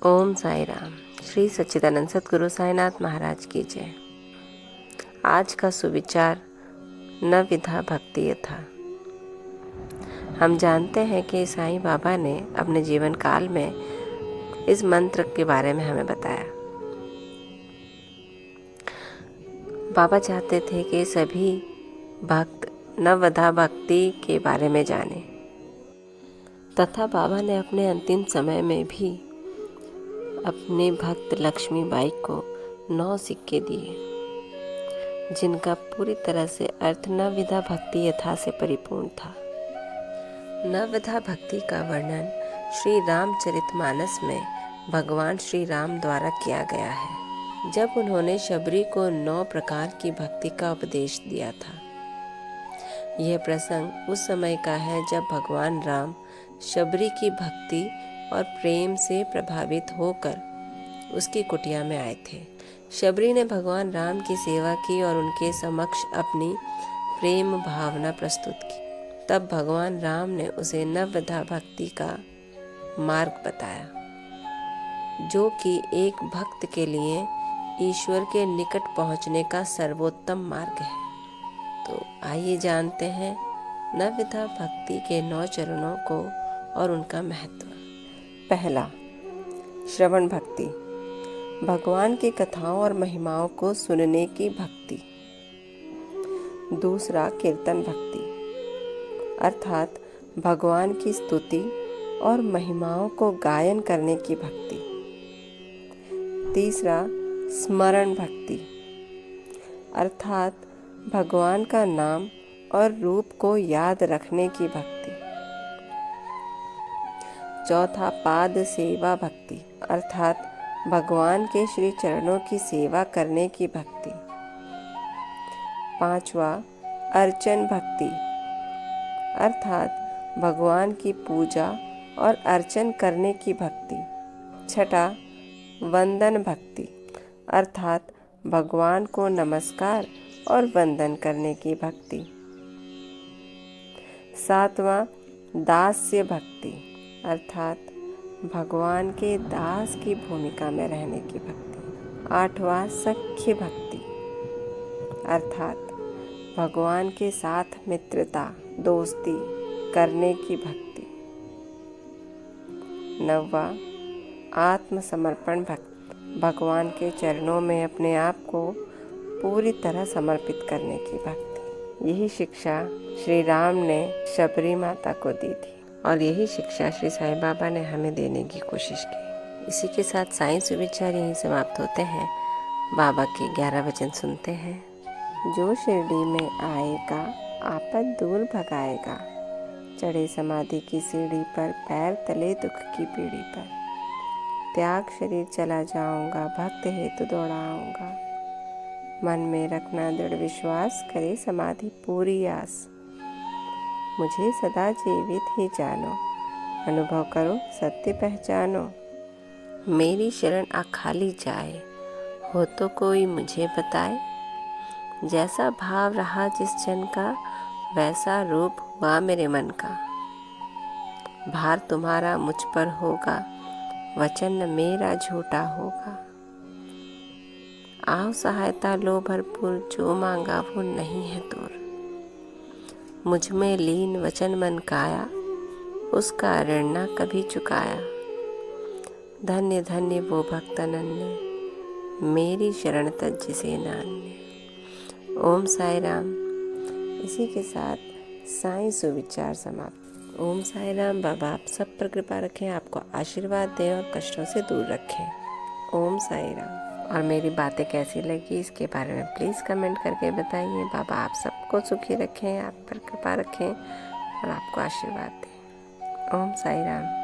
ओम साई राम। श्री सच्चिदानंद सद्गुरु साईनाथ महाराज की जय। आज का सुविचार नवविधा भक्ति यथा। हम जानते हैं कि साईं बाबा ने अपने जीवन काल में इस मंत्र के बारे में हमें बताया। बाबा चाहते थे कि सभी भक्त नवविधा भक्ति के बारे में जाने, तथा बाबा ने अपने अंतिम समय में भी अपने भक्त लक्ष्मीबाई को 9 सिक्के दिए, जिनका पूरी तरह से अर्थ नवविधा भक्ति यथा से परिपूर्ण था। नवविधा भक्ति का वर्णन श्री रामचरितमानस में भगवान श्री राम द्वारा किया गया है, जब उन्होंने शबरी को 9 प्रकार की भक्ति का उपदेश दिया था। यह प्रसंग उस समय का है जब भगवान राम शबरी की भक्ति और प्रेम से प्रभावित होकर उसकी कुटिया में आए थे। शबरी ने भगवान राम की सेवा की और उनके समक्ष अपनी प्रेम भावना प्रस्तुत की। तब भगवान राम ने उसे नवविधा भक्ति का मार्ग बताया, जो कि एक भक्त के लिए ईश्वर के निकट पहुंचने का सर्वोत्तम मार्ग है। तो आइए जानते हैं नवविधा भक्ति के 9 चरणों को और उनका महत्व। पहला, श्रवण भक्ति, भगवान की कथाओं और महिमाओं को सुनने की भक्ति। दूसरा, कीर्तन भक्ति, अर्थात भगवान की स्तुति और महिमाओं को गायन करने की भक्ति। तीसरा, स्मरण भक्ति, अर्थात भगवान का नाम और रूप को याद रखने की भक्ति। चौथा, पाद सेवा भक्ति, अर्थात भगवान के श्री चरणों की सेवा करने की भक्ति। पांचवा, अर्चन भक्ति, अर्थात भगवान की पूजा और अर्चन करने की भक्ति। छठा, वंदन भक्ति, अर्थात भगवान को नमस्कार और वंदन करने की भक्ति। सातवां, दास्य भक्ति, अर्थात भगवान के दास की भूमिका में रहने की भक्ति। आठवां, सख्य भक्ति, अर्थात भगवान के साथ मित्रता दोस्ती करने की भक्ति। नौवां, आत्मसमर्पण भक्ति, भगवान के चरणों में अपने आप को पूरी तरह समर्पित करने की भक्ति। यही शिक्षा श्री राम ने शबरी माता को दी थी और यही शिक्षा श्री साईं बाबा ने हमें देने की कोशिश की। इसी के साथ साईं सुविचार यहीं समाप्त होते हैं। बाबा के 11 वचन सुनते हैं। जो शिरडी में आएगा आपद दूर भगाएगा, चढ़े समाधि की सीढ़ी पर, पैर तले दुख की पीढ़ी पर। त्याग शरीर चला जाऊंगा, भक्त हेतु दौड़ाऊंगा। मन में रखना दृढ़ विश्वास, करे समाधि पूरी आस। मुझे सदा जीवित ही जानो, अनुभव करो सत्य पहचानो। मेरी शरण अखाली जाए, हो तो कोई मुझे बताए। जैसा भाव रहा जिस जन का, वैसा रूप हुआ मेरे मन का। भार तुम्हारा मुझ पर होगा, वचन मेरा झूठा होगा। आओ सहायता लो भरपूर, जो मांगा वो नहीं है दूर। मुझ में लीन वचन मन काया, उसका ऋण न कभी चुकाया। धन्य धन्य वो भक्त अनन्य, मेरी शरण तज जिसे नान्य। ओम साई राम। इसी के साथ साईं सुविचार समाप्त। ओम साई राम। बाबा आप सब पर कृपा रखें, आपको आशीर्वाद दें और कष्टों से दूर रखें। ओम साई राम। और मेरी बातें कैसी लगी इसके बारे में प्लीज़ कमेंट करके बताइए। बाबा आप सबको सुखी रखें, आप पर कृपा रखें और आपको आशीर्वाद दें। ओम साई राम।